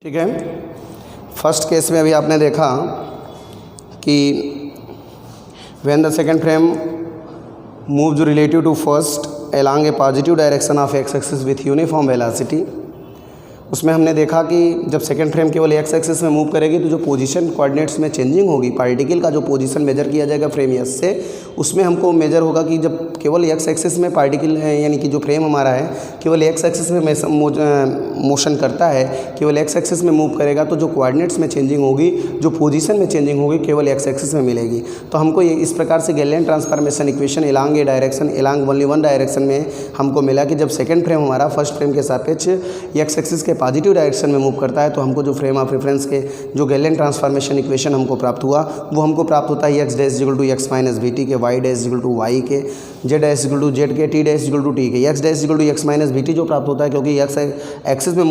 ठीक है। First case में अभी आपने देखा कि when the second frame moves relative to first along a positive direction of x axis with uniform velocity, उसमें हमने देखा कि जब सेकंड फ्रेम केवल एक्स एक्सिस में मूव करेगी तो जो पोजीशन कोऑर्डिनेट्स में चेंजिंग होगी, पार्टिकल का जो पोजीशन मेजर किया जाएगा फ्रेम एस से, उसमें हमको मेजर होगा कि जब केवल एक्स एक्सिस में पार्टिकल यानी कि जो फ्रेम हमारा है केवल एक्स एक्सिस में मोशन करता है, केवल एक्स एक्सिस में मूव करेगा तो जो कोऑर्डिनेट्स में चेंजिंग होगी, जो पोजीशन में चेंजिंग होगी केवल एक्स एक्सिस में मिलेगी। तो हमको ये इस प्रकार से Galilean transformation equation along a direction along only one direction में हमको मिला कि जब सेकंड फ्रेम हमारा फर्स्ट फ्रेम के सापेक्ष एक्स एक्सिस के पॉजिटिव डायरेक्शन में मूव करता है तो हमको जो फ्रेम ऑफ रेफरेंस के जो गैलेन ट्रांसफॉर्मेशन इक्वेशन हमको प्राप्त हुआ वो हमको प्राप्त होता है x dash equal to x minus v t के, y dash equal to y के, z dash equal to z के, t dash equal to t के। X dash equal to x minus v t जो प्राप्त होता है क्योंकि x axis में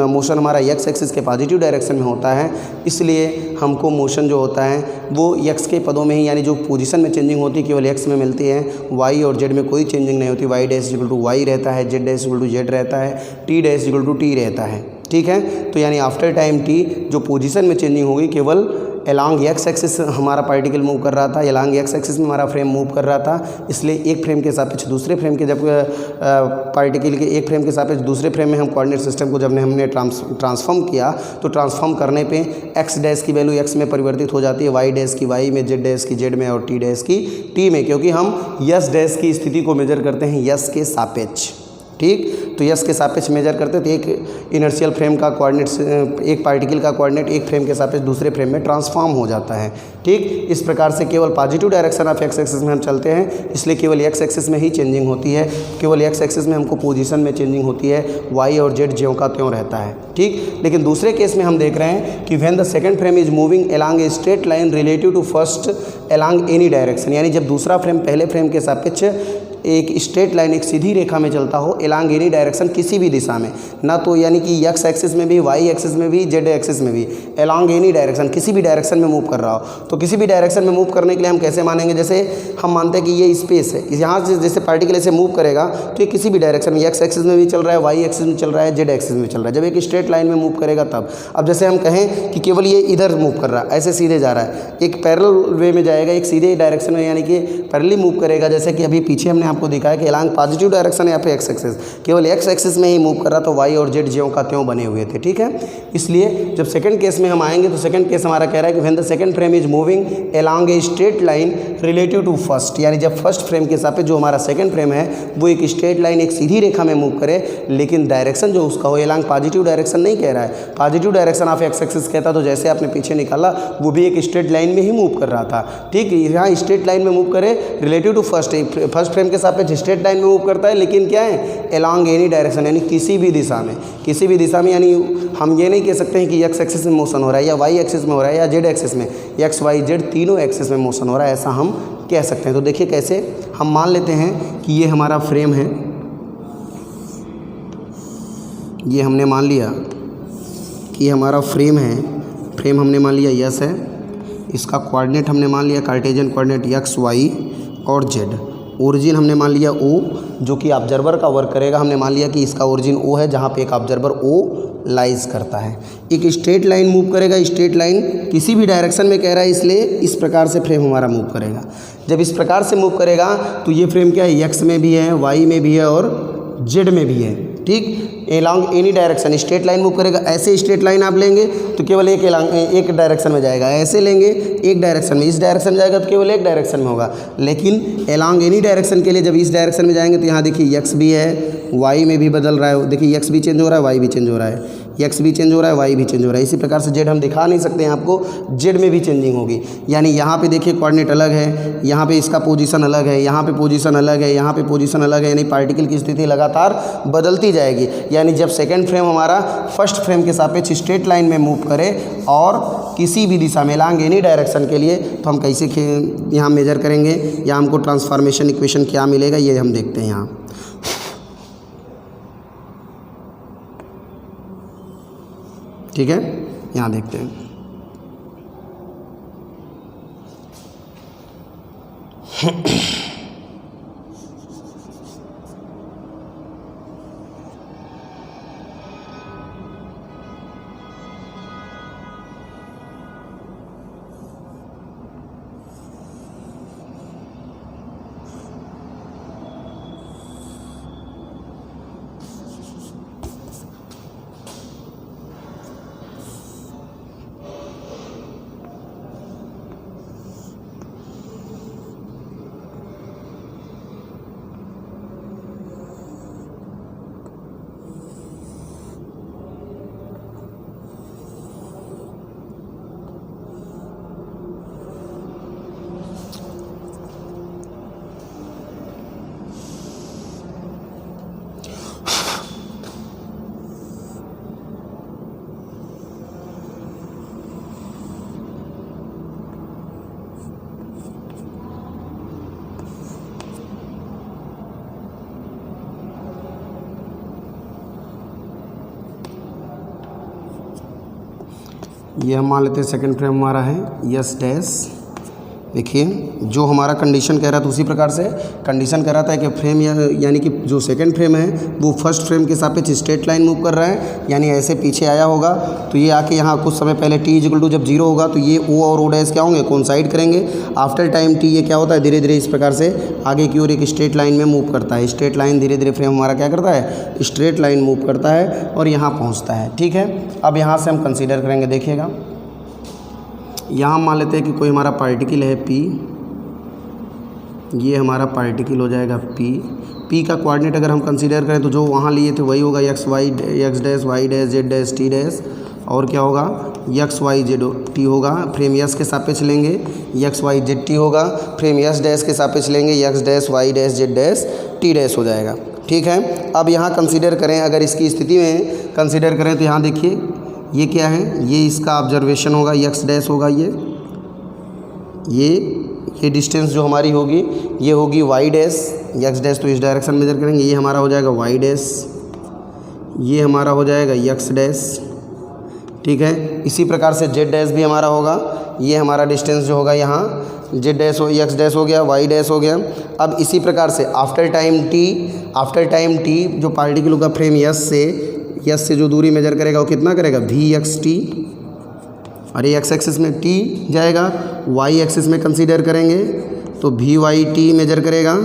मोशन हमारा एक्स एक्सिस के पॉजिटिव डायरेक्शन में होता है, इसलिए हमको मोशन जो होता है वो एक्स के पदों में ही यानी जो पोजीशन में चेंजिंग होती है केवल एक्स में मिलती है, वाई और जेड में कोई चेंजिंग नहीं होती। Y dash equal to y रहता है, z dash equal to z रहता है, t dash equal to t रहता है। ठीक है, तो यानी आफ्टर टाइम टी जो पोजीशन में चेंजिंग होगी केवल अलोंग एक्स एक्सिस हमारा पार्टिकल मूव कर रहा था, अलोंग एक्स एक्सिस में हमारा फ्रेम मूव कर रहा था, इसलिए एक फ्रेम के सापेक्ष दूसरे फ्रेम के जब पार्टिकल के एक फ्रेम के सापेक्ष दूसरे फ्रेम में हम कोऑर्डिनेट सिस्टम को जब हमने ट्रांसफॉर्म किया तो ट्रांसफॉर्म करने पे एक्स डैश की वैल्यू एक्स में परिवर्तित हो जाती है, वाई डैश की वाई में, जेड डैश की जेड में और टी डैश की टी में, क्योंकि हम यस डैश की स्थिति को मेजर करते हैं यस के सापेक्ष। ठीक, तो यस के सापेक्ष मेजर करते तो एक इनर्शियल फ्रेम का कोऑर्डिनेट्स एक पार्टिकल का कोऑर्डिनेट एक फ्रेम के सापेक्ष दूसरे फ्रेम में ट्रांसफॉर्म हो जाता है। ठीक, इस प्रकार से केवल positive direction of x axis में हम चलते हैं, इसलिए केवल एक्स एक्सिस में ही चेंजिंग होती है, केवल एक्स एक्सिस में हमको पोजीशन में चेंजिंग होती है, वाई और जेड ज्यों का त्यों रहता है। ठीक, लेकिन दूसरे केस में हम देख रहे हैं कि when the second frame is moving along a straight line relative to first along any direction, यानी जब दूसरा फ्रेम पहले फ्रेम के सापेक्ष एक स्ट्रेट लाइन एक सीधी रेखा में चलता हो अलोंग एनी डायरेक्शन किसी भी दिशा में, ना तो यानी कि एक्स एक्सिस में भी, वाई एक्सिस में भी, जेड एक्सिस में भी, अलोंग एनी डायरेक्शन किसी भी डायरेक्शन में मूव कर रहा हो, तो किसी भी डायरेक्शन में मूव करने के लिए हम कैसे मानेंगे, जैसे हम मानते हैं कि ये स्पेस है, यहाँ से जैसे पार्टिकल ऐसे मूव करेगा तो ये किसी भी डायरेक्शन में एक्स एक्सिस में भी चल रहा है, वाई एक्सिस में चल रहा है, जेड एक्सिस में चल रहा है, जब एक स्ट्रेट लाइन में मूव करेगा तब। अब जैसे हम कहें कि केवल ये इधर मूव कर रहा है, ऐसे सीधे जा रहा है, एक पैरेलल वे में जाएगा, एक सीधे डायरेक्शन में यानी कि पैरेलली मूव करेगा, जैसे कि अभी पीछे हमने आपको दिखाया कि अलोंग पॉजिटिव डायरेक्शन या फिर एक्स एक्सिस, केवल एक्स एक्सिस में ही मूव कर रहा तो वाई और जेड ज्यों का त्यों बने हुए थे। ठीक है, इसलिए जब सेकंड केस में हम आएंगे तो सेकंड केस हमारा कह रहा है कि when the second frame is moving along a straight line relative to first, यानी जब फर्स्ट फ्रेम के सापेक्ष जो हमारा सेकंड फ्रेम है वो एक स्ट्रेट लाइन एक सीधी रेखा में मूव करे, लेकिन डायरेक्शन जो उसका हो अलोंग पॉजिटिव डायरेक्शन नहीं कह रहा है, positive direction of x axis कहता, तो जैसे आपने पीछे निकाला वो भी एक स्ट्रेट लाइन में ही मूव कर रहा था। ठीक, यहाँ स्ट्रेट लाइन में मूव करे रिलेटिव टू फर्स्ट फ्रेम के सापेक्ष स्ट्रेट लाइन में मूव करता है, लेकिन क्या है अलोंग एनी डायरेक्शन, यानी किसी भी दिशा में, किसी भी दिशा में, यानी हम ये नहीं कह सकते हैं कि एक्स एक्सिस में मोशन हो रहा है या वाई एक्सिस में हो रहा है या जेड एक्सिस में, एक्स वाई जेड तीनों एक्सिस में मोशन हो रहा है, ऐसा हम कह सकते हैं। तो देखिए कैसे हम मान लेते हैं कि ये हमारा फ्रेम है, ये हमने मान लिया कि हमारा फ्रेम है, फ्रेम हमने मान लिया यस है, इसका कोऑर्डिनेट हमने मान लिया कार्टेशियन कोऑर्डिनेट एक्स वाई और जेड, ओरिजिन हमने मान लिया ओ जो कि ऑब्जर्वर का वर्क करेगा, हमने मान लिया कि इसका ओरिजिन ओ है जहाँ पे एक ऑब्जर्वर ओ लाइज करता है, एक स्ट्रेट लाइन मूव करेगा, स्ट्रेट लाइन किसी भी डायरेक्शन में कह रहा है, इसलिए इस प्रकार से फ्रेम हमारा मूव करेगा। जब इस प्रकार से मूव करेगा तो ये फ्रेम क्या है, एक्स में भी है, वाई में भी है और जेड में भी है। ठीक, along any direction straight line move करेगा, ऐसे स्ट्रेट लाइन आप लेंगे तो केवल एक डायरेक्शन में जाएगा, ऐसे लेंगे एक डायरेक्शन में, इस डायरेक्शन में जाएगा तो केवल एक डायरेक्शन में होगा, लेकिन अलोंग एनी डायरेक्शन के लिए जब इस डायरेक्शन में जाएंगे तो यहाँ देखिए एक्स भी है, वाई में भी बदल रहा है, देखिए एक्स भी चेंज हो रहा है, वाई भी चेंज हो रहा है, एक्स भी चेंज हो रहा है, वाई भी चेंज हो रहा है, इसी प्रकार से जेड हम दिखा नहीं सकते हैं आपको, जेड में भी चेंजिंग होगी, यानी यहाँ पे देखिए कोऑर्डिनेट अलग है, यहाँ पे इसका पोजीशन अलग है, यहाँ पे पोजीशन अलग है, यहाँ पे पोजीशन अलग है, यानी पार्टिकल की स्थिति लगातार बदलती जाएगी। यानी जब सेकंड फ्रेम हमारा फर्स्ट फ्रेम के सापेक्ष स्ट्रेट लाइन में मूव करे और किसी भी दिशा में अलोंग एनी डायरेक्शन के लिए, तो हम कैसे यहाँ मेजर करेंगे या हमको ट्रांसफॉर्मेशन इक्वेशन क्या मिलेगा ये हम देखते हैं यहाँ। ठीक है, यहाँ देखते हैं। ये हम मान लेते हैं सेकंड फ्रेम हमारा है यस डैश। देखिए जो हमारा कंडीशन कह रहा था उसी प्रकार से कंडीशन कह रहा था कि फ्रेम यानी कि जो सेकंड फ्रेम है वो फर्स्ट फ्रेम के सापेक्ष स्ट्रेट लाइन मूव कर रहा है, यानी ऐसे पीछे आया होगा तो ये आके यहाँ कुछ समय पहले t इक्वल टू जब 0 होगा तो ये o और o डैश क्या होंगे, कोइंसाइड करेंगे। आफ्टर टाइम t ये क्या होता है, धीरे धीरे इस प्रकार से आगे की ओर एक स्ट्रेट लाइन में मूव करता है। स्ट्रेट लाइन धीरे धीरे फ्रेम हमारा क्या करता है, स्ट्रेट लाइन मूव करता है और यहाँ पहुँचता है। ठीक है, अब यहाँ से हम कंसिडर करेंगे। देखिएगा यहाँ मान लेते हैं कि कोई हमारा पार्टिकल है p, ये हमारा पार्टिकल हो जाएगा p का कोऑर्डिनेट अगर हम कंसीडर करें तो जो वहाँ लिए थे वही होगा x dash y dash z dash t dash, और क्या होगा x y z t होगा। फ्रेम यस के सापेक्ष लेंगे x y z t होगा, फ्रेम यस डैश के सापेक्ष लेंगे x dash y dash z dash t dash हो जाएगा। ठीक है, अब यहाँ कंसीडर करें, अगर इसकी स्थिति में कंसीडर करें तो यहाँ देखिए ये क्या है, ये इसका ऑब्जर्वेशन होगा, x डैश होगा, ये डिस्टेंस जो हमारी होगी ये होगी y डैश, x डैश तो इस डायरेक्शन मेजर करेंगे, ये हमारा हो जाएगा y डैश, ये हमारा हो जाएगा x डैश। ठीक है, इसी प्रकार से z डैश भी हमारा होगा, ये हमारा डिस्टेंस जो होगा यहाँ z डैश हो, x डैश हो गया, y डैश हो गया। अब इसी प्रकार से आफ्टर टाइम t जो पार्टिकल होगा फ्रेम यस से जो दूरी मेजर करेगा वो कितना करेगा, vxt, अरे x एक्सिस में t जाएगा, y एक्सिस में कंसीडर करेंगे तो vyt मेजर करेगा,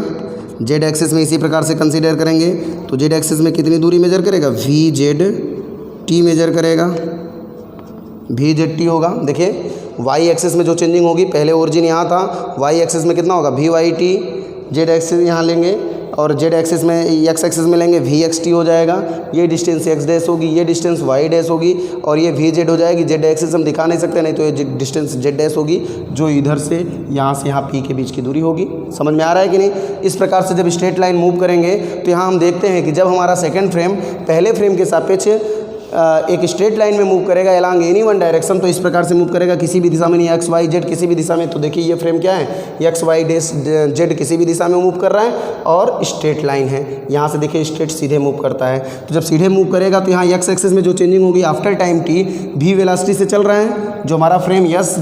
z एक्सिस में इसी प्रकार से कंसीडर करेंगे तो z एक्सिस में कितनी दूरी मेजर करेगा, vzt मेजर करेगा, vzt होगा। देखिए y एक्सिस में जो चेंजिंग होगी, पहले ओरिजिन यहाँ था, y एक्सिस में कितना होगा vyt, z एक्सिस यहाँ लेंगे और z एक्सिस में x एक्सिस में लेंगे vxt हो जाएगा, ये डिस्टेंस x डैश होगी, ये डिस्टेंस y डैश होगी और ये vz हो जाएगी। z एक्सिस हम दिखा नहीं सकते, नहीं तो ये डिस्टेंस z डैश होगी जो इधर से यहाँ p के बीच की दूरी होगी। समझ में आ रहा है कि नहीं। इस प्रकार से जब स्ट्रेट लाइन मूव करेंगे तो यहाँ हम देखते हैं कि जब हमारा सेकेंड फ्रेम पहले फ्रेम के सापेक्ष एक स्ट्रेट लाइन में मूव करेगा एलॉन्ग एनी वन डायरेक्शन, तो इस प्रकार से मूव करेगा किसी भी दिशा में, नहीं एक्स वाई जेड किसी भी दिशा में। तो देखिए ये फ्रेम क्या है, एक्स वाई जेड किसी भी दिशा में मूव कर रहा है और स्ट्रेट लाइन है, यहाँ से देखिए स्ट्रेट सीधे मूव करता है। तो जब सीधे मूव करेगा तो यहाँ एक्स एक्सिस में जो चेंजिंग होगी after time T V velocity से चल रहा है, जो हमारा फ्रेम यस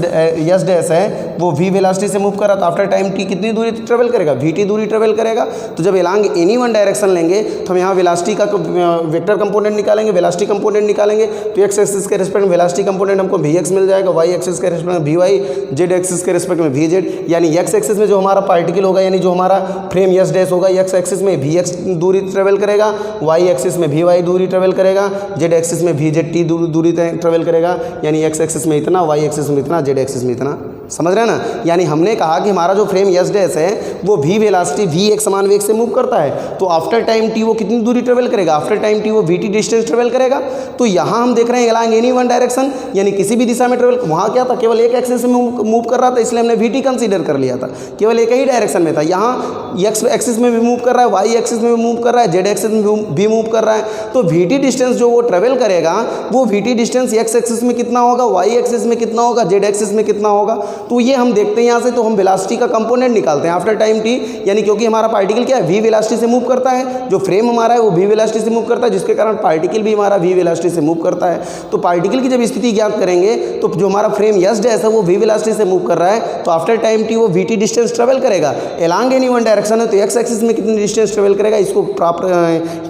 डैश है वो वी वेलोसिटी से मूव कर रहा है, तो आफ्टर टाइम टी कितनी दूरी ट्रेवल करेगा, वी टी दूरी ट्रेवल करेगा। तो जब एलॉन्ग एनी वन डायरेक्शन लेंगे तो हम यहाँ वेलोसिटी का वेक्टर कंपोनेंट निकालेंगे, वेलोसिटी कंपोनेंट निकालेंगे तो एक्स एक्सिस के रिस्पेक्ट में वेलोसिटी कंपोनेंट हमको वी एक्स मिल जाएगा, वाई एक्सिस के रिस्पेक्ट में वी वाई, जेड एक्सिस के रिस्पेक्ट में वी जेड। यानी एक्स एक्सिस में जो हमारा पार्टिकल होगा, यानी जो हमारा फ्रेम यस डैश होगा, एक्स एक्सिस में वी एक्स दूरी ट्रेवल करेगा, वाई एक्सिस में वी वाई दूरी ट्रेवल करेगा, जेड एक्सिस में वी जेड टी दूरी ट्रेवल करेगा। यानी एक्स एक्सिस में इतना, वाई एक्सिस में इतना, जेड एक्सिस में इतना। समझ रहे हैं ना। यानी हमने कहा कि हमारा जो फ्रेम यस डैश है वो वी वेलोसिटी वी एक समान वेग से मूव करता है, तो आफ्टर टाइम टी वो कितनी दूरी ट्रेवल करेगा, आफ्टर टाइम टी वो वी टी डिस्टेंस ट्रेवल करेगा। तो यहाँ हम देख रहे हैं एलॉन्ग एनी वन डायरेक्शन, यानी किसी भी दिशा में ट्रेवल। वहाँ क्या था, केवल एक एक्सिस में मूव कर रहा था, इसलिए हमने वी टी कंसीडर कर लिया था, केवल एक ही डायरेक्शन में था। यहाँ एक्स एक्सिस में भी मूव कर रहा है, वाई एक्सिस में भी मूव कर रहा है, जेड एक्सिस में भी मूव कर रहा है। तो वी टी डिस्टेंस जो वो ट्रेवल करेगा वो we T distance x axis में कितना होगा, वाई एक्सिस में कितना होगा, जेड एक्सिस में कितना होगा। तो ये हम देखते हैं यहाँ से, तो हम वेलोसिटी का कंपोनेंट निकालते हैं आफ्टर टाइम टी। यानी क्योंकि हमारा पार्टिकल क्या है, वी वेलोसिटी से मूव करता है, जो फ्रेम हमारा है वो वी वेलोसिटी से मूव करता है, जिसके कारण पार्टिकल भी हमारा वी वेलोसिटी से मूव करता है। तो पार्टिकल की जब स्थिति ज्ञात करेंगे तो जो हमारा फ्रेम यस डैश है वो वी वेलोसिटी से मूव कर रहा है, तो आफ्टर टाइम टी वो वी टी डिस्टेंस ट्रेवल करेगा। एलॉन्ग एनी वन डायरेक्शन है तो एक्स एक्सिस में कितनी डिस्टेंस ट्रेवल करेगा, इसको प्राप्त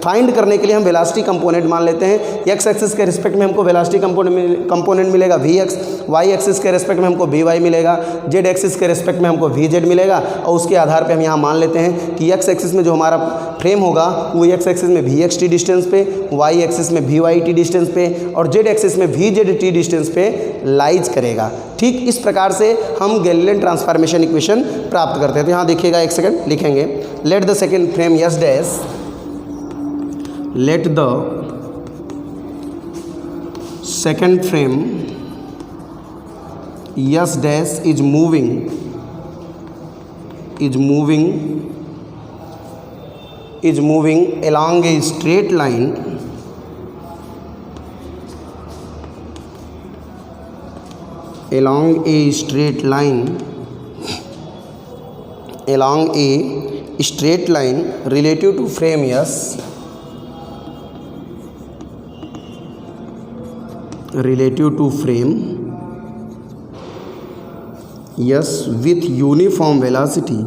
फाइंड करने के लिए हम वेलोसिटी कंपोनेंट मान लेते हैं। एक्स एक्सिस के रिस्पेक्ट में हमको वेलोसिटी कंपोनेंट मिलेगा वी एक्स, वाई एक्सिस के रिस्पेक्ट में हमको वी वाई मिलेगा, जेड एक्सिस के रिस्पेक्ट में हमको वी जेड मिलेगा। और उसके आधार पे हम यहाँ मान लेते हैं कि एक्स एक्सिस में जो हमारा फ्रेम होगा वो एक्स एक्सिस में वी एक्स टी डिस्टेंस पे, वाई एक्सिस में वी वाई टी डिस्टेंस पे और जेड एक्सिस में वी जेड टी डिस्टेंस पे लाइज करेगा। ठीक इस प्रकार से हम गैलीलियन ट्रांसफॉर्मेशन इक्वेशन प्राप्त करते हैं। तो यहाँ देखिएगा, एक सेकंड लिखेंगे, let the second frame S dash, let the second frame S dash is moving along a straight line relative to frame S, relative to frame S with uniform velocity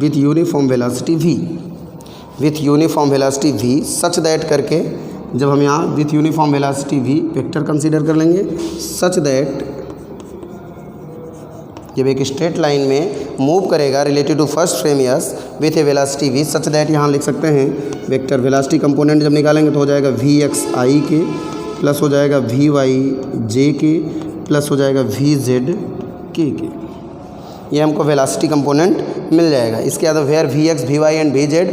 with uniform velocity v, with uniform velocity v such that करके जब हम यहाँ with uniform velocity v vector consider कर लेंगे, such that जब एक straight line में move करेगा related to first frame S with a velocity v, such that यहाँ लिख सकते हैं वेक्टर वेलोसिटी कंपोनेंट जब निकालेंगे तो हो जाएगा वी एक्स आई के प्लस हो जाएगा वी वाई जे के प्लस हो जाएगा वी जेड के, ये हमको वेलोसिटी कंपोनेंट मिल जाएगा। इसके बाद where v x v y and v z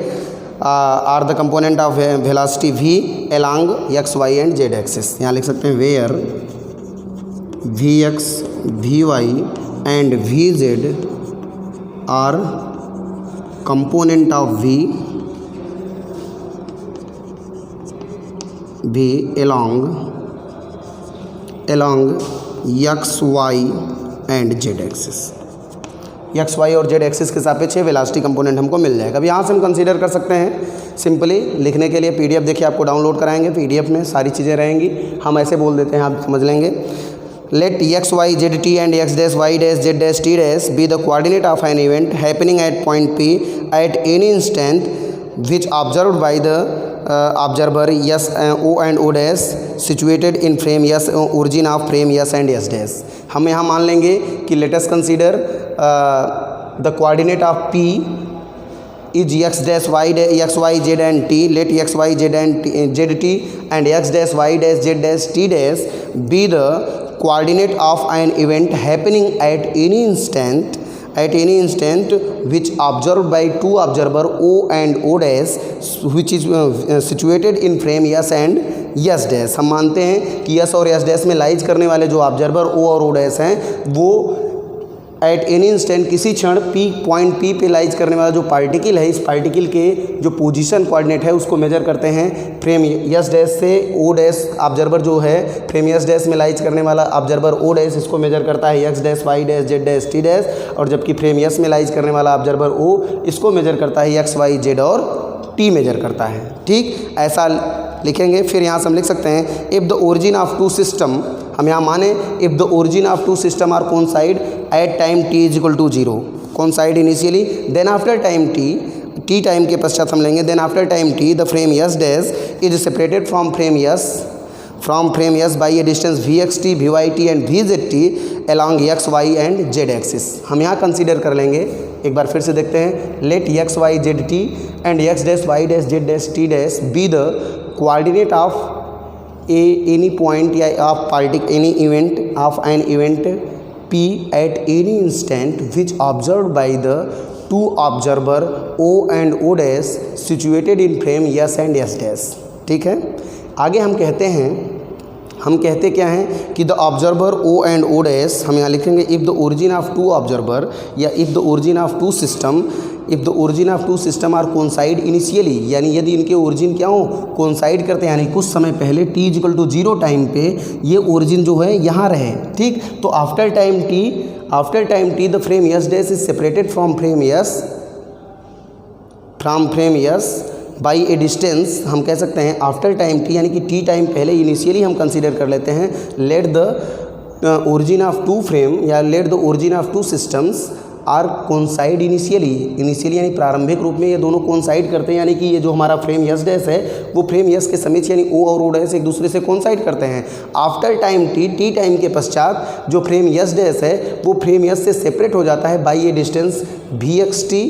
are the component of velocity v along x y and z axis. यहाँ लिख सकते हैं where v x v y and v z are component of v along x y and z axis. X y और z axis के सापेक्ष velocity component हमको मिल जाएगा। अब यहाँ से हम कंसीडर कर सकते हैं सिंपली लिखने के लिए पीडीएफ देखिए आपको डाउनलोड कराएंगे, पीडीएफ में सारी चीज़ें रहेंगी, हम ऐसे बोल देते हैं आप समझ लेंगे। Let x y z t and x dash y dash z dash t dash be the coordinate of an event happening at point P at any instant which observed by the observer S O and O dash situated in frame S origin of frame S and S dash. हम यहाँ मान लेंगे कि let us consider the coordinate of P is x dash y dash x y z and t. Let x y z and z t and x dash y dash z dash t dash be the coordinate of an event happening at any instant which observed by two observer O and O dash which is situated in frame yes and yes dash। हम मानते हैं कि yes और yes dash में lies करने वाले जो observer O और O dash हैं वो एट एनी इंस्टेंट किसी क्षण पॉइंट पी पे लाइज करने वाला जो पार्टिकल है, इस पार्टिकल के जो पोजीशन कोऑर्डिनेट है उसको मेजर करते हैं फ्रेम यस डैश से। ओ डैश ऑब्जर्वर जो है फ्रेम यस डैश में लाइज करने वाला ऑब्जर्वर ओ डैश इसको मेजर करता है x dash y dash z dash t dash, और जबकि फ्रेम यस में लाइज करने वाला ऑब्जर्वर ओ इसको मेजर करता है एक्स वाई जेड और टी मेजर करता है। ठीक ऐसा लिखेंगे। फिर यहाँ से हम लिख सकते हैं if the origin of two system, हम यहाँ माने if the origin of two system are coincide at time t is equal to 0, coincide initially, then after time t time के पश्चात हम लेंगे then after time t the frame S dash is separated from frame S by a distance v x t v y t and v z t along x y and z axis. हम यहाँ consider कर लेंगे, एक बार फिर से देखते हैं। Let x y z t and x dash y dash z dash t dash be the coordinate of any point या of any event of an event P at any instant which observed by the two observer O and O dash situated in frame yes and yes dash। ठीक है, आगे हम कहते क्या हैं कि the observer O and O dash, हम यहाँ लिखेंगे if the origin of two observer या if the origin of two system, if the origin of two system are coincide initially, यानी यदि इनके ओरिजिन क्या हो कोइंसाइड करते हैं, यानी कुछ समय पहले t इक्वल टू 0 टाइम पे ये ओरिजिन जो है यहाँ रहे। ठीक, तो after time t the frame S dash is separated from frame S by a distance. हम कह सकते हैं आफ्टर टाइम t यानी कि t टाइम पहले इनिशियली हम कंसीडर कर लेते हैं let the origin of two frame या let the origin of two systems are coincide initially यानी प्रारंभिक रूप में ये दोनों कोइंसाइड करते हैं, यानी कि ये जो हमारा फ्रेम यस डैश है वो फ्रेम यस के समीक्ष यानी ओ और ओ डैश एक दूसरे से कोइंसाइड करते हैं। आफ्टर टाइम टी टाइम के पश्चात जो फ्रेम यस डैश है वो फ्रेम यस से सेपरेट हो जाता है by a distance v x t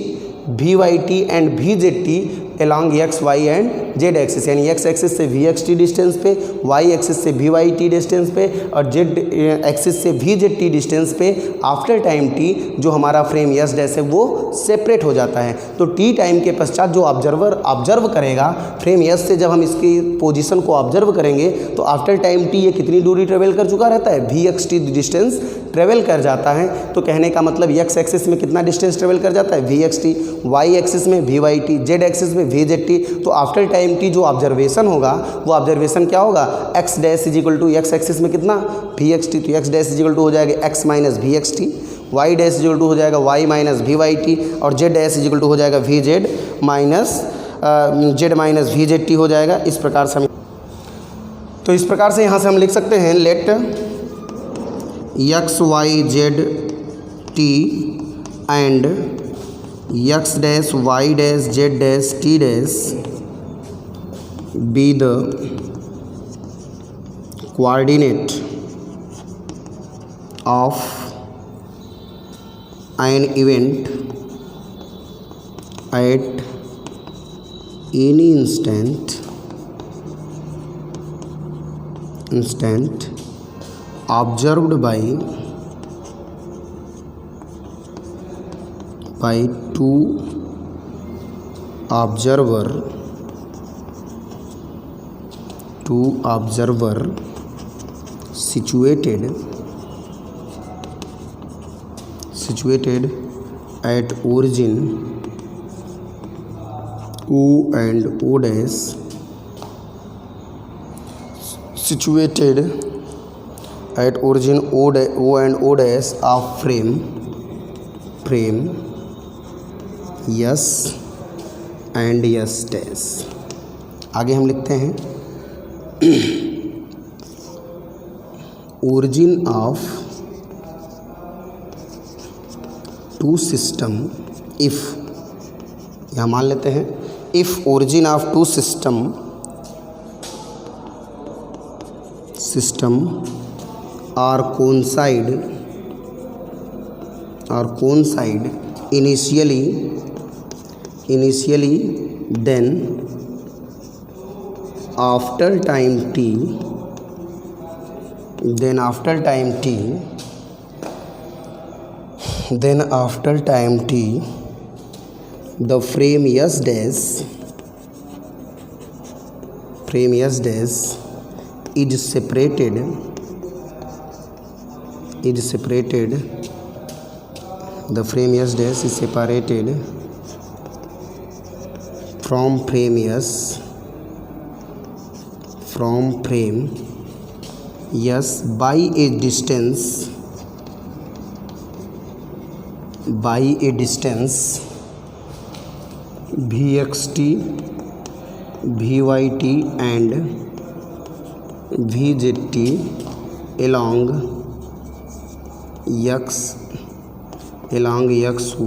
v y t and v z t along x y and z axis, यानी एक्स एक्सिस से वी एक्स टी डिस्टेंस पे, y axis से वी वाई टी डिस्टेंस पे और z axis से v z t distance पे after time t जो हमारा फ्रेम यस डैश है वो सेपरेट हो जाता है। तो टी टाइम के पश्चात जो ऑब्जर्वर ऑब्जर्व करेगा फ्रेम यस से, जब हम इसकी पोजीशन को ऑब्जर्व करेंगे तो आफ्टर टाइम टी ये कितनी दूरी ट्रेवल कर चुका रहता है, v x t distance travel कर जाता है। तो कहने का मतलब एक्स एक्सिस में कितना डिस्टेंस ट्रेवल कर जाता है v x t, y axis में v y t, z axis में वी जेड टी। तो आफ्टर टाइम टी जो ऑब्जर्वेशन होगा वो ऑब्जर्वेशन क्या होगा, x dash is equal to x axis में कितना वी एक्स टी, तो x dash is equal to हो जाएगा x minus v x t, y dash is equal to हो जाएगा y minus v y t और z dash is equal to हो जाएगा V Z minus v z T हो जाएगा। इस प्रकार से हम तो इस प्रकार से यहाँ से हम लिख सकते हैं let x y z t and x dash y dash z dash t dash be the coordinate of an event at any instant observed by two observer situated at origin O and O dash, situated at origin O and O dash of frame yes and yes dash। आगे हम लिखते हैं origin of two system if, यहाँ मान लेते हैं if origin of two system are coincide initially then after time t the frame S dash is separated the frame S dash is separated from frame S by a distance vxt, vyt and vzt along x,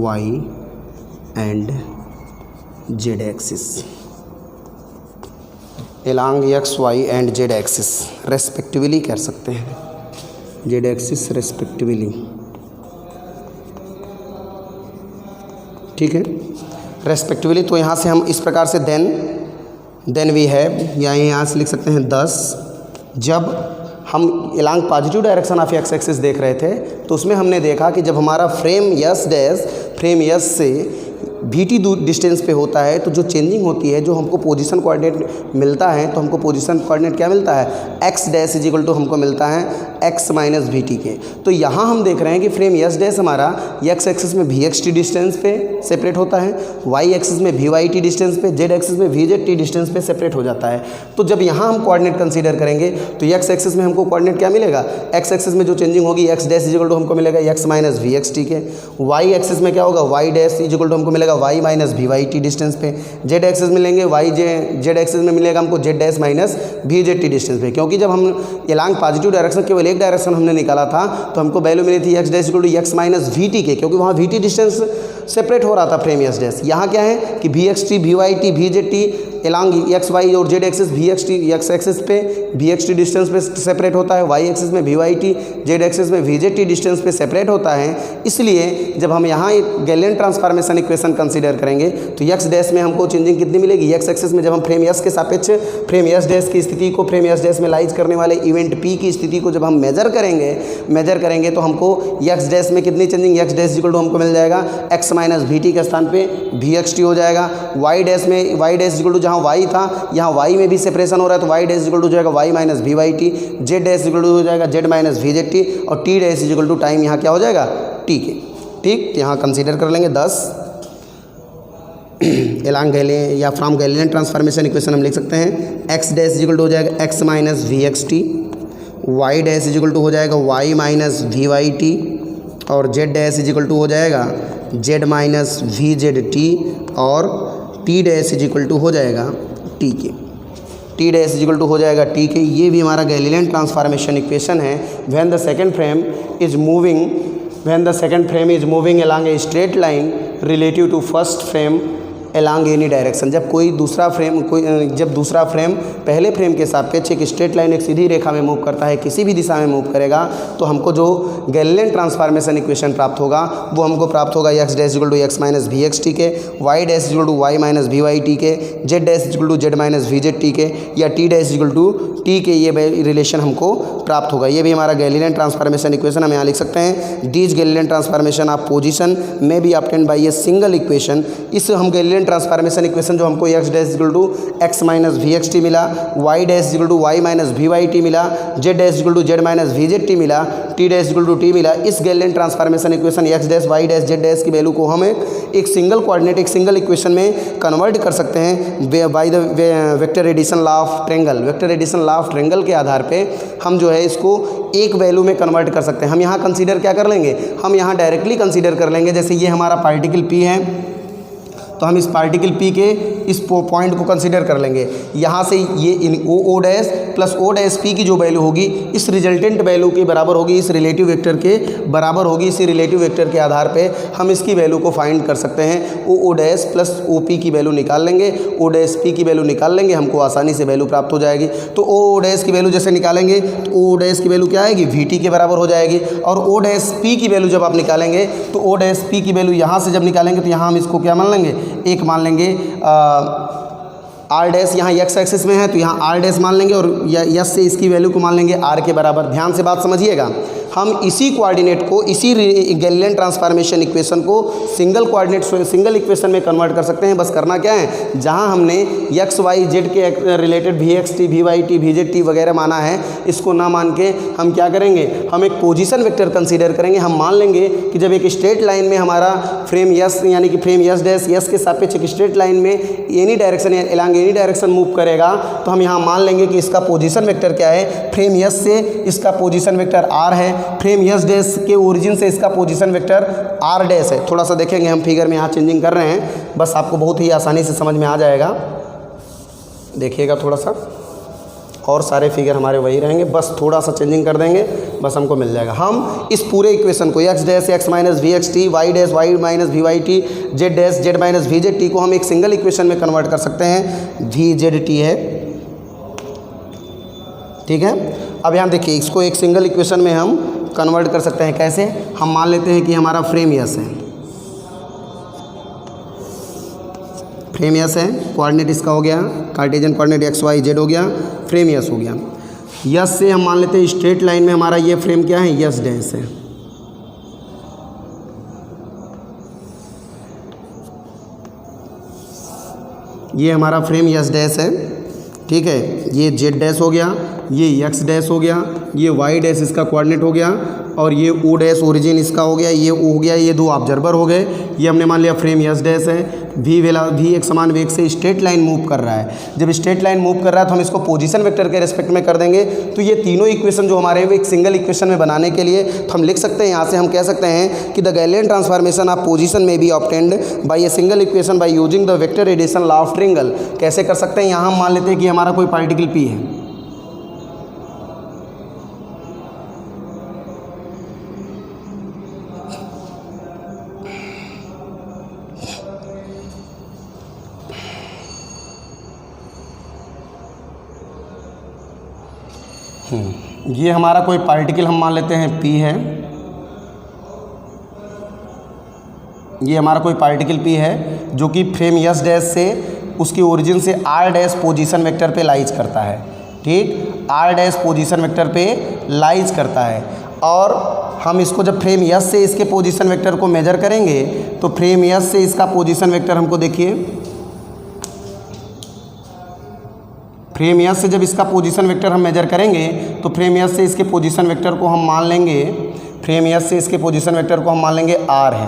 y and z axis, respectively कर सकते हैं, z axis respectively, ठीक है, respectively. तो यहाँ से हम इस प्रकार से देन वी हैव, या यहाँ से लिख सकते हैं 10। जब हम along positive direction of x axis देख रहे थे तो उसमें हमने देखा कि जब हमारा फ्रेम यस से VT डिस्टेंस पे होता है तो जो चेंजिंग होती है, जो हमको पोजीशन कोऑर्डिनेट मिलता है, तो हमको पोजीशन कोऑर्डिनेट क्या मिलता है, x dash is equal to हमको मिलता है x माइनस VT के। तो यहाँ हम देख रहे हैं कि फ्रेम यस डैश हमारा x एक्सिस में VXT डिस्टेंस पे सेपरेट होता है, y एक्सिस में VYT डिस्टेंस पे, z एक्सिस में VZT डिस्टेंस पे सेपरेट हो जाता है। तो जब यहाँ हम कोऑर्डिनेट कंसीडर करेंगे तो x एक्सिस में हमको कोऑर्डिनेट क्या मिलेगा, x एक्सिस में जो चेंजिंग होगी x dash is equal to हमको मिलेगा x माइनस VXT के, y एक्सिस में क्या होगा, y dash is equal to हमको मिलेगा y माइनस VYT डिस्टेंस पे, z एक्सिस में लेंगे z एक्सिस में मिलेगा हमको z dash minus VZT distance पे। क्योंकि जब हम अलॉन्ग पॉजिटिव डायरेक्शन केवल एक डायरेक्शन हमने निकाला था तो हमको वैल्यू मिली थी x dash equal to x minus VT के, क्योंकि वहाँ VT डिस्टेंस सेपरेट हो रहा था फ्रेम यस डैश। यहाँ क्या है कि VXT VYT VZT along x y और जेड एक्सिस एक्स एक्सिस पे VXT डिस्टेंस पे सेपरेट होता है, y एक्सिस में VYT, जेड एक्सिस में VZT डिस्टेंस पे सेपरेट होता है। इसलिए जब हम यहाँ गैलेन ट्रांसफॉर्मेशन इक्वेशन कंसीडर करेंगे तो x डैश में हमको चेंजिंग कितनी मिलेगी, x एक्सिस में जब हम फ्रेम यस के सापेक्ष फ्रेम यस डैश की स्थिति को, फ्रेम यस डैश में लाइज करने वाले इवेंट P की स्थिति को जब हम मेजर करेंगे तो हमको x डैश में कितनी changing, x dash equal to हमको मिल जाएगा x माइनस VT के स्थान पे VXT हो जाएगा। y डैश में y डैश इक्वल टू जहाँ y था यहाँ y में भी सेपरेशन हो रहा है तो y डैश इक्वल टू हो जाएगा y minus VYT, z dash equal to हो जाएगा z माइनस VZT और t dash equal to time यहाँ क्या हो जाएगा t के। ठीक, यहाँ कंसीडर कर लेंगे 10 एलॉन्ग गैलेन या फ्रॉम गैलेन ट्रांसफॉर्मेशन इक्वेशन हम लिख सकते हैं x डैश इक्वल टू हो जाएगा x minus VXT, y dash equal to हो जाएगा y माइनस VYT और z डैश इक्वल टू हो जाएगा z माइनस VZT और t डैश इक्वल टू हो जाएगा t के। T dash is equal to हो जाएगा टी के, ये भी हमारा गैलीलियन ट्रांसफॉर्मेशन इक्वेशन है। When the second frame is moving along a straight line relative to first frame along any direction, जब दूसरा फ्रेम पहले फ्रेम के सापेक्ष एक स्ट्रेट लाइन एक सीधी रेखा में मूव करता है, किसी भी दिशा में मूव करेगा, तो हमको जो गैलीलियन ट्रांसफॉर्मेशन इक्वेशन प्राप्त होगा वो हमको प्राप्त होगा x dash equal to x minus v x t के, y dash equal to y minus v y t के, z dash equal to z minus v z t के, या t dash equal to t के, ये relation हमको प्राप्त होगा। ये भी हमारा गैलीलियन ट्रांसफॉर्मेशन इक्वेशन हम यहाँ लिख सकते हैं। These Galilean transformation of position में be obtained by a single equation. इस हम गैलीलियन ट्रांसफॉर्मेशन इक्वेशन जो हमको x dash equal to x minus v x t मिला, y dash equal to y minus v y t मिला, z dash equal to z minus v z t मिला, t dash equal to t मिला, इस Galilean transformation equation x dash y dash z dash की value को हम एक single coordinate एक single equation में कन्वर्ट कर सकते हैं by the vector addition law of triangle. Vector addition law of triangle के आधार पे हम जो है इसको एक वैल्यू में कन्वर्ट कर सकते हैं। हम यहाँ कंसीडर क्या कर लेंगे, हम यहाँ डायरेक्टली कंसीडर कर लेंगे, जैसे ये हमारा पार्टिकल P है तो हम इस पार्टिकल P के इस पॉइंट को कंसीडर कर लेंगे। यहाँ से ये O dash plus O dash P की जो वैल्यू होगी इस रिजल्टेंट वैल्यू के बराबर होगी, इस रिलेटिव वेक्टर के बराबर होगी। इसी रिलेटिव वेक्टर के आधार पे हम इसकी वैल्यू को फाइंड कर सकते हैं। O dash plus O P की वैल्यू निकाल लेंगे, ओ डैश पी की वैल्यू निकाल लेंगे, हमको आसानी से वैल्यू प्राप्त हो जाएगी। तो ओ डैश की वैल्यू जैसे निकालेंगे तो ओ डैश की वैल्यू क्या आएगी, वी टी के बराबर हो जाएगी। और ओ डैश पी की वैल्यू जब आप निकालेंगे तो ओ डैश पी की वैल्यू यहाँ से जब निकालेंगे तो यहाँ हम इसको क्या मान लेंगे, एक मान लेंगे आर डैश, यहाँ एक्स एक्सिस में है तो यहाँ आर डैश मान लेंगे, और यस से इसकी वैल्यू को मान लेंगे आर के बराबर। ध्यान से बात समझिएगा, हम इसी कोऑर्डिनेट को, इसी गैलीलियन ट्रांसफॉर्मेशन इक्वेशन को सिंगल कोऑर्डिनेट सिंगल इक्वेशन में कन्वर्ट कर सकते हैं। बस करना क्या है, जहां हमने एक्स वाई जेड के related v x t v y t v z t वगैरह माना है, इसको ना मान के हम क्या करेंगे, हम एक पोजीशन वेक्टर कंसीडर करेंगे। हम मान लेंगे कि जब एक स्ट्रेट लाइन में हमारा फ्रेम यस यानी कि फ्रेम यस डैश यस के सापेक्ष एक स्ट्रेट लाइन में any direction along any direction move करेगा, तो हम यहाँ मान लेंगे कि इसका पोजीशन वेक्टर क्या है, फ्रेम यस से इसका पोजीशन वेक्टर आर है, फ्रेम यस डैश के ओरिजिन से इसका पोजीशन वेक्टर आर डैश है। थोड़ा सा देखेंगे हम फिगर में यहाँ चेंजिंग कर रहे हैं, बस आपको बहुत ही आसानी से समझ में आ जाएगा। देखिएगा थोड़ा सा, और सारे फिगर हमारे वही रहेंगे, बस थोड़ा सा चेंजिंग कर देंगे, बस हमको मिल जाएगा। हम इस पूरे इक्वेशन को x dash x minus v x t, y dash y minus v y t, z dash z minus v z t को हम एक सिंगल इक्वेशन में कन्वर्ट कर सकते हैं। वी जेड टी है, ठीक है। अब यहाँ देखिए, इसको एक सिंगल इक्वेशन में हम कन्वर्ट कर सकते हैं। कैसे, हम मान लेते हैं कि हमारा फ्रेम यस है, फ्रेम यस है, कोऑर्डिनेट इसका हो गया Cartesian coordinate x y z हो गया, फ्रेम यस हो गया। यस से हम मान लेते हैं स्ट्रेट लाइन में हमारा ये फ्रेम क्या है, यस डैश है। ये हमारा फ्रेम यस डैश है, ठीक है। ये जेड डैश हो गया, ये एक्स डैश हो गया, ये वाई डैश इसका कोऑर्डिनेट हो गया, और ये ओ डैश ओरिजिन इसका हो गया, ये ओ हो गया, ये दो ऑब्जर्वर हो गए। ये हमने मान लिया फ्रेम यस डैश है। भी एक समान वेग से स्ट्रेट लाइन मूव कर रहा है। जब स्ट्रेट लाइन मूव कर रहा है तो हम इसको पोजीशन वेक्टर के रिस्पेक्ट में कर देंगे। तो ये तीनों इक्वेशन जो हमारे एक सिंगल इक्वेशन में बनाने के लिए तो हम लिख सकते हैं, यहाँ से हम कह सकते हैं कि the Galilean transformation of position में be obtained by a single equation by using the vector addition law of triangle. कैसे कर सकते हैं, यहाँ हम मान लेते हैं कि हमारा कोई पार्टिकल पी है, ये हमारा कोई पार्टिकल हम मान लेते हैं P है, ये हमारा कोई पार्टिकल P है जो कि फ्रेम यस डैश से उसकी ओरिजिन से R डैश पोजीशन वेक्टर पे लाइज करता है, ठीक। R डैश पोजीशन वेक्टर पे लाइज करता है, और हम इसको जब फ्रेम यस से इसके पोजीशन वेक्टर को मेजर करेंगे तो फ्रेम यस से इसका पोजीशन वेक्टर हमको देखिए, फ्रेम यस से जब इसका पोजीशन वेक्टर हम मेजर करेंगे तो फ्रेम यस से इसके पोजीशन वेक्टर को हम मान लेंगे, फ्रेम यस से इसके पोजीशन वेक्टर को हम मान लेंगे आर है,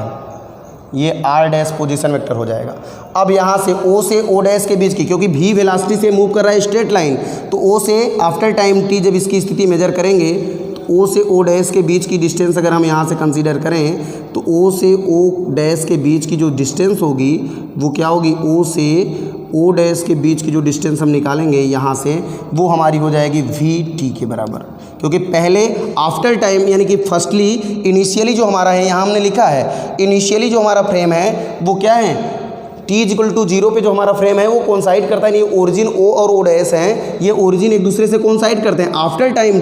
ये आर डैश पोजीशन वेक्टर हो जाएगा। अब यहाँ से ओ डैश के बीच की, क्योंकि भी वेलोसिटी से मूव कर रहा है स्ट्रेट लाइन, तो ओ से आफ्टर टाइम टी जब इसकी स्थिति मेजर करेंगे तो ओ से ओ डैश के बीच की डिस्टेंस अगर हम यहाँ से कंसीडर करें तो ओ से ओ डैश के बीच की जो डिस्टेंस होगी वो क्या होगी, ओ से ओ डैश के बीच की जो डिस्टेंस हम निकालेंगे यहाँ से, वो हमारी हो जाएगी वी टी के बराबर, क्योंकि पहले आफ्टर टाइम यानी कि फर्स्टली इनिशियली जो हमारा है, यहाँ हमने लिखा है इनिशियली जो हमारा फ्रेम है वो क्या है, t इक्वल टू 0 पे जो हमारा फ्रेम है वो कोइंसाइड करता है, नहीं ओरिजिन o और o डैश हैं, ये ओरिजिन एक दूसरे से कोइंसाइड करते हैं। आफ्टर टाइम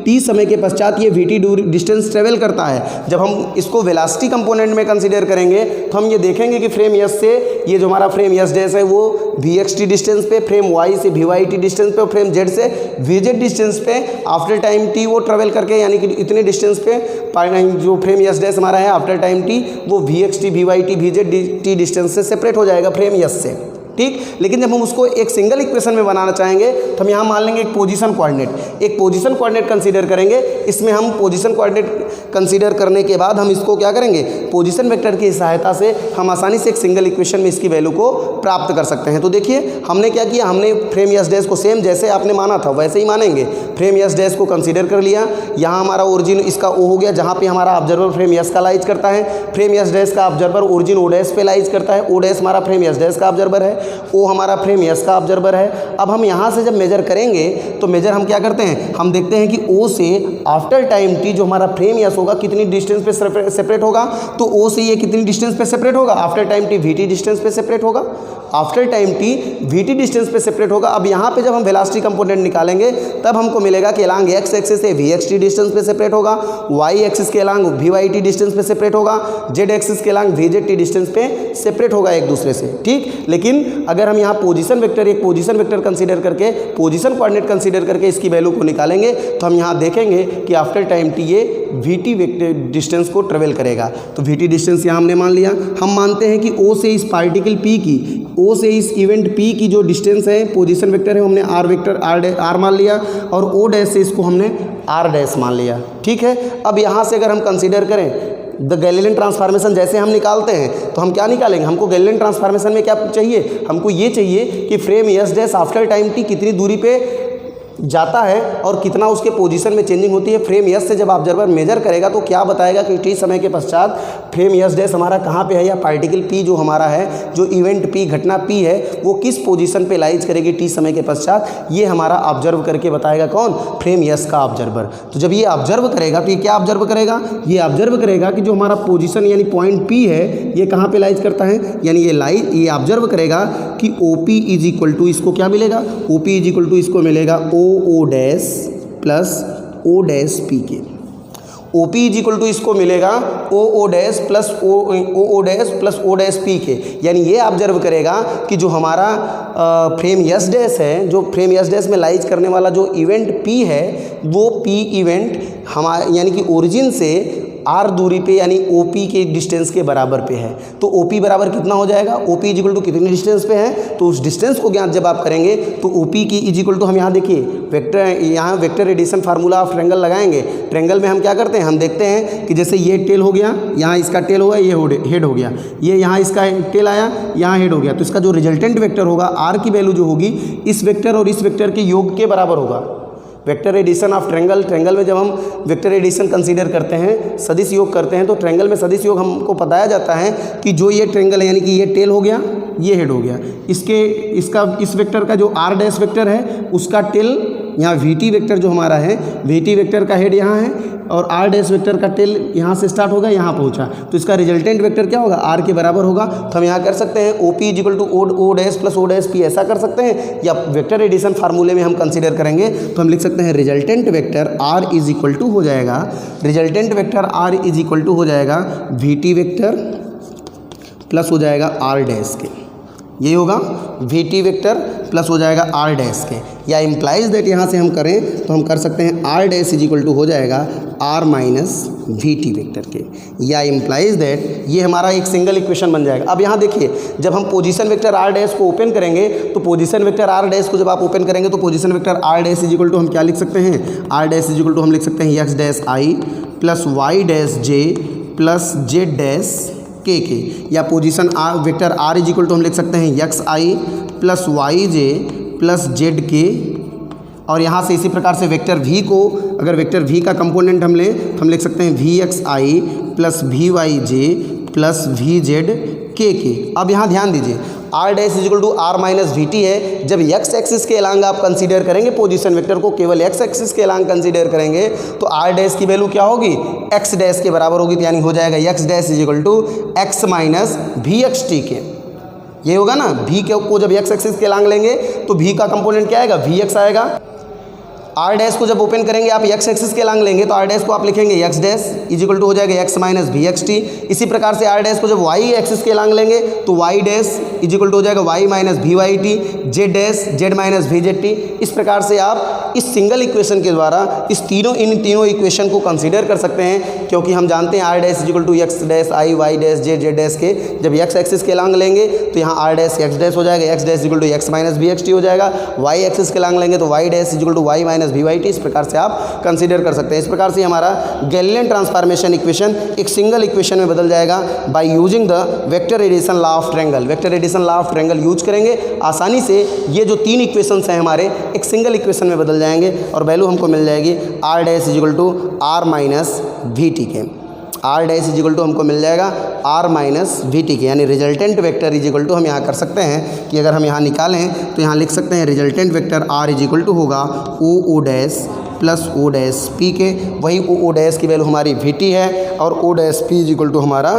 t समय के पश्चात ये vt डिस्टेंस ट्रेवल करता है। जब हम इसको वेलोसिटी कंपोनेंट में कंसीडर करेंगे तो हम ये देखेंगे कि फ्रेम s से ये जो हमारा फ्रेम s डैश है वो vxt डिस्टेंस पे, फ्रेम y से vyt डिस्टेंस पे और फ्रेम z से vz डिस्टेंस पे आफ्टर टाइम t वो ट्रेवल करके यानी कि इतने डिस्टेंस पे जो फ्रेम s डैश हमारा है आफ्टर टाइम t वो vxt vyt vzt डिस्टेंस से सेपरेट हो जाएगा फ्रेम यस से, ठीक। लेकिन जब हम उसको एक सिंगल इक्वेशन में बनाना चाहेंगे तो हम यहाँ मान लेंगे एक पोजीशन कोऑर्डिनेट कंसीडर करेंगे। इसमें हम पोजीशन कोऑर्डिनेट कंसीडर करने के बाद हम इसको क्या करेंगे, पोजीशन वेक्टर की सहायता से हम आसानी से एक सिंगल इक्वेशन में इसकी वैल्यू को प्राप्त कर सकते हैं। तो देखिए हमने क्या किया, हमने फ्रेम यस डैश को सेम जैसे आपने माना था वैसे ही मानेंगे। फ्रेम यस डैश को कंसीडर कर लिया, यहाँ हमारा ओरिजिन इसका ओ हो गया, जहाँ पे हमारा ऑब्जर्वर फ्रेम यस का लाइज करता है। फ्रेम यस डैश का ऑब्जर्वर ओरिजिन ओ डैश पे लाइज करता है, ओ डैश हमारा फ्रेम यस डैश का ऑब्जर्वर है, ओ हमारा फ्रेम यस का ऑब्जर्वर है। अब हम यहाँ से जब मेजर करेंगे तो मेजर हम क्या करते हैं, हम देखते हैं कि ओ से आफ्टर टाइम टी जो हमारा फ्रेम यस होगा कितनी डिस्टेंस पे सेपरेट होगा, तो ओ से ये कितनी डिस्टेंस पे सेपरेट होगा, after time T VT distance पे सेपरेट होगा, after time T VT distance पे सेपरेट होगा। अब यहाँ पे जब हम वेलोसिटी कंपोनेंट निकालेंगे तब हमको मिलेगा कि अलांग एक्स एक्सिस से vxt डिस्टेंस पे सेपरेट होगा, वाई एक्सिस के अलांग vyt डिस्टेंस पे सेपरेट होगा, जेड एक्सिस के अलांग vzt डिस्टेंस पे सेपरेट होगा एक दूसरे से, ठीक। लेकिन अगर हम यहाँ पोजीशन वेक्टर कंसीडर करके, पोजीशन कोऑर्डिनेट कंसीडर करके इसकी वैल्यू को निकालेंगे तो हम यहाँ देखेंगे कि आफ्टर टाइम टी ये vt वेक्टर डिस्टेंस को ट्रेवल करेगा। तो vt डिस्टेंस यहाँ हमने मान लिया। हम मानते हैं कि o से इस पार्टिकल p की, o से इस इवेंट p की जो डिस्टेंस है पोजीशन वेक्टर है, हमने r वेक्टर r मान लिया और o डैश से इसको हमने r डैश मान लिया, ठीक है। अब यहाँ से अगर हम कंसीडर करें द गैलीलियन ट्रांसफॉर्मेशन जैसे हम निकालते हैं तो हम क्या निकालेंगे, हमको गैलीलियन ट्रांसफॉर्मेशन में क्या चाहिए, हमको ये चाहिए कि frame S dash after time T कितनी दूरी पे जाता है और कितना उसके पोजीशन में चेंजिंग होती है। फ्रेम यस से जब ऑब्जर्वर मेजर करेगा तो क्या बताएगा कि टी समय के पश्चात फ्रेम यस डैश हमारा कहाँ पे है, या पार्टिकल पी जो हमारा है, जो इवेंट पी घटना पी है वो किस पोजीशन पे लाइज करेगी टी समय के पश्चात, ये हमारा ऑब्जर्व करके बताएगा कौन, फ्रेम यस का ऑब्जर्वर। तो जब ये ऑब्जर्व करेगा तो ये क्या ऑब्जर्व करेगा, ये ऑब्जर्व करेगा कि जो हमारा पोजीशन यानी पॉइंट पी है ये कहाँ पे लाइज करता है, यानी ये ऑब्जर्व करेगा कि O P is equal to, इसको क्या मिलेगा, O P is equal to इसको मिलेगा O dash plus O dash P के। O P is equal to इसको मिलेगा O dash plus O dash plus O dash P के। यानी ये ऑब्जर्व करेगा कि जो हमारा फ्रेम यस डैश है, जो फ्रेम यस डैश में लाइज करने वाला जो इवेंट पी है वो पी इवेंट हमारे यानी कि ओरिजिन से आर दूरी पे यानी ओ पी के डिस्टेंस के बराबर पे है। तो ओ पी बराबर कितना हो जाएगा, O P is equal to कितनी डिस्टेंस पे है, तो उस डिस्टेंस को ज्ञात जब आप करेंगे तो ओ पी की इज इक्वल टू, हम यहाँ देखिए वेक्टर, यहाँ vector addition formula of triangle लगाएंगे। ट्रेंगल में हम क्या करते हैं, हम देखते हैं कि जैसे ये टेल हो गया, यहाँ इसका टेल होगा, ये हेड हो गया, ये यहाँ इसका टेल आया, यहाँ हेड हो गया, तो इसका जो रिजल्टेंट वेक्टर होगा आर की वैल्यू जो होगी इस वेक्टर और इस वेक्टर के योग के बराबर होगा। वेक्टर एडिशन ऑफ ट्रेंगल में जब हम वेक्टर एडिशन कंसीडर करते हैं, सदिश योग करते हैं, तो ट्रेंगल में सदिश योग हमको बताया जाता है कि जो ये ट्रेंगल है यानी कि ये टेल हो गया, ये हेड हो गया, इस वेक्टर का जो आर डैश वेक्टर है उसका टेल यहाँ वीटी वेक्टर जो हमारा है, वीटी वेक्टर का हेड यहाँ है और आर डैश वेक्टर का टेल यहाँ से स्टार्ट होगा यहाँ पहुँचा, तो इसका रिजल्टेंट वेक्टर क्या होगा, आर के बराबर होगा। तो हम यहाँ कर सकते हैं O P is equal to O dash plus O dash P, ऐसा कर सकते हैं। या वेक्टर एडिशन फार्मूले में हम कंसीडर करेंगे तो हम लिख सकते हैं resultant vector R is equal to हो जाएगा, resultant vector R is equal to हो जाएगा वीटी वेक्टर प्लस हो जाएगा आर डैश के, ये होगा वीटी वेक्टर प्लस हो जाएगा आर डैश के। या इम्प्लाइज दैट यहाँ से हम करें तो हम कर सकते हैं R dash is equal to हो जाएगा आर माइनस वीटी वेक्टर के। या इम्प्लाइज दैट ये हमारा एक सिंगल इक्वेशन बन जाएगा। अब यहाँ देखिए जब हम पोजीशन वेक्टर आर डैश को ओपन करेंगे तो पोजीशन वेक्टर आर डैश को जब आप ओपन करेंगे तो position vector R dash is equal to हम क्या लिख सकते हैं, R dash is equal to हम लिख सकते हैं x dash i plus y dash j plus z dash k. या position R vector R is equal to हम लिख सकते हैं x i plus y j plus z k. और यहाँ से इसी प्रकार से वेक्टर वी को, अगर वेक्टर वी का कंपोनेंट हम लें तो हम लिख सकते हैं v x i plus v y j plus v z k. अब यहाँ ध्यान दीजिए, R dash is equal to are minus v t है। जब एक्स एक्सिस के अलांग आप कंसीडर करेंगे पोजीशन वेक्टर को, केवल एक्स एक्सिस के अलांग कंसीडर करेंगे तो आर डैश की वैल्यू क्या होगी, एक्स डैश के बराबर होगी, यानी हो जाएगा x dash is equal to x minus v x t के। ये होगा ना, भी को जब एक्स एक्सिस के अलांग लेंगे तो भी का कंपोनेंट क्या आएगा, वी एक्स आएगा। आर डैश को जब ओपन करेंगे आप एक्स एक्सिस के अलांग लेंगे तो आर डैश को आप लिखेंगे x dash is equal to हो जाएगा x minus v x t. इसी प्रकार से आर डैश को जब वाई एक्सिस के अलांग लेंगे तो y dash is equal to हो जाएगा y minus v y t, z dash z minus v z t. इस प्रकार से आप इस सिंगल इक्वेशन के द्वारा इन तीनों इक्वेशन को कंसीडर कर सकते हैं, क्योंकि हम जानते हैं R dash is equal to x dash i y dash z z dash k जब एक्स एक्सिस के अलांग लेंगे तो यहाँ आर डैश एक्स डैश हो जाएगा, x dash is equal to x minus v x t हो जाएगा। Y axis के अलांग लेंगे तो y dash is equal to y minus v y t. इस प्रकार से आप कंसीडर कर सकते हैं। इस प्रकार से हमारा गैलिलियन ट्रांसफॉर्मेशन इक्वेशन एक सिंगल इक्वेशन में बदल जाएगा by using the vector addition law of triangle. Vector addition law of triangle use करेंगे, आसानी से ये जो तीन इक्वेशंस हैं हमारे एक सिंगल इक्वेशन में बदल जाएंगे और वैल्यू हमको मिल जाएगी R dash is equal to are minus v t के। R dash is equal to हमको मिल जाएगा आर माइनस वी टी के, यानी resultant vector is equal to हम यहाँ कर सकते हैं कि अगर हम यहाँ निकालें तो यहाँ लिख सकते हैं resultant vector R is equal to होगा O dash plus O dash P के। वही ओ डैश की वैल्यू हमारी वी टी है और O dash P is equal to हमारा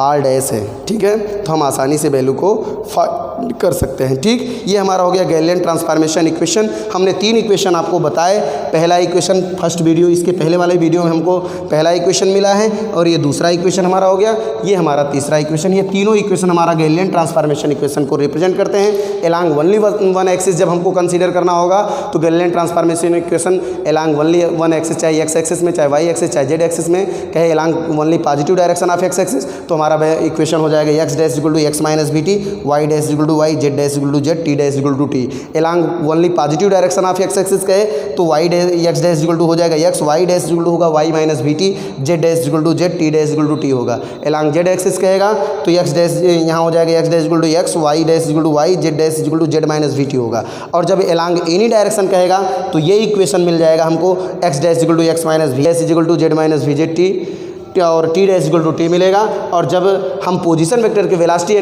आर डैश है। ठीक है, तो हम आसानी से वैल्यू को फाइंड कर सकते हैं। ठीक, ये हमारा हो गया गैलिलियन ट्रांसफॉर्मेशन इक्वेशन। हमने तीन इक्वेशन आपको बताए। पहला इक्वेशन फर्स्ट वीडियो, इसके पहले वाले वीडियो में हमको पहला इक्वेशन मिला है और ये दूसरा इक्वेशन हमारा हो गया, ये हमारा तीसरा इक्वेशन। ये तीनों इक्वेशन हमारा गैलिलियन ट्रांसफॉर्मेशन इक्वेशन को रिप्रेजेंट करते हैं। एलांग ओनली वन एक्सिस जब हमको कंसीडर करना होगा तो Galilean transformation equation along only one axis, चाहे एक्स एक्सिस में, चाहे वाई एक्सिस, चाहे जेड एक्सिस में, कहे along only positive direction of x axis, तो हमारा इक्वेशन हो जाएगा x dash equal to x minus v t, y dash equal to y, z dash equal to z, t dash equal to t. Along only positive direction of x axis कहे तो y dash x dash equal to हो जाएगा x, y dash equal to होगा y minus v t, z dash equal to z, t dash equal to t होगा। Along z axis कहेगा तो x dash यहाँ हो जाएगा x dash equal to x, y dash equal to y, z dash equal to z minus v t होगा। और जब along any direction कहेगा तो ये इक्वेशन मिल जाएगा हमको x dash equal to x minus v dash equal to z minus v z t और t dash equal to t मिलेगा। और जब हम पोजीशन वेक्टर के velocity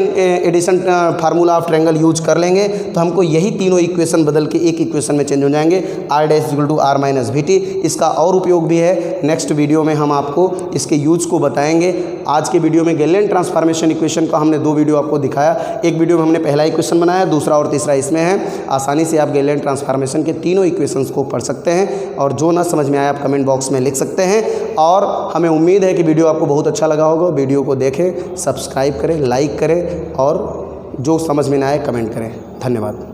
addition formula of triangle use कर लेंगे तो हमको यही तीनों इक्वेशन बदल के एक इक्वेशन में चेंज हो जाएंगे, r dash equal to are minus v t. इसका और उपयोग भी है, नेक्स्ट वीडियो में हम आपको इसके यूज को बताएंगे। आज के वीडियो में गैलिलियन ट्रांसफॉर्मेशन इक्वेशन का हमने दो वीडियो आपको दिखाया। एक वीडियो में हमने पहला इक्वेशन बनाया, दूसरा और तीसरा इसमें है। आसानी से आप गैलिलियन ट्रांसफॉर्मेशन के तीनों इक्वेशंस को पढ़ सकते हैं और जो ना समझ में आए आप कमेंट बॉक्स में लिख सकते हैं। और हमें उम्मीद है कि वीडियो आपको बहुत अच्छा लगा होगा। वीडियो को देखें, सब्सक्राइब करें, लाइक करें और जो समझ में ना आए कमेंट करें। धन्यवाद।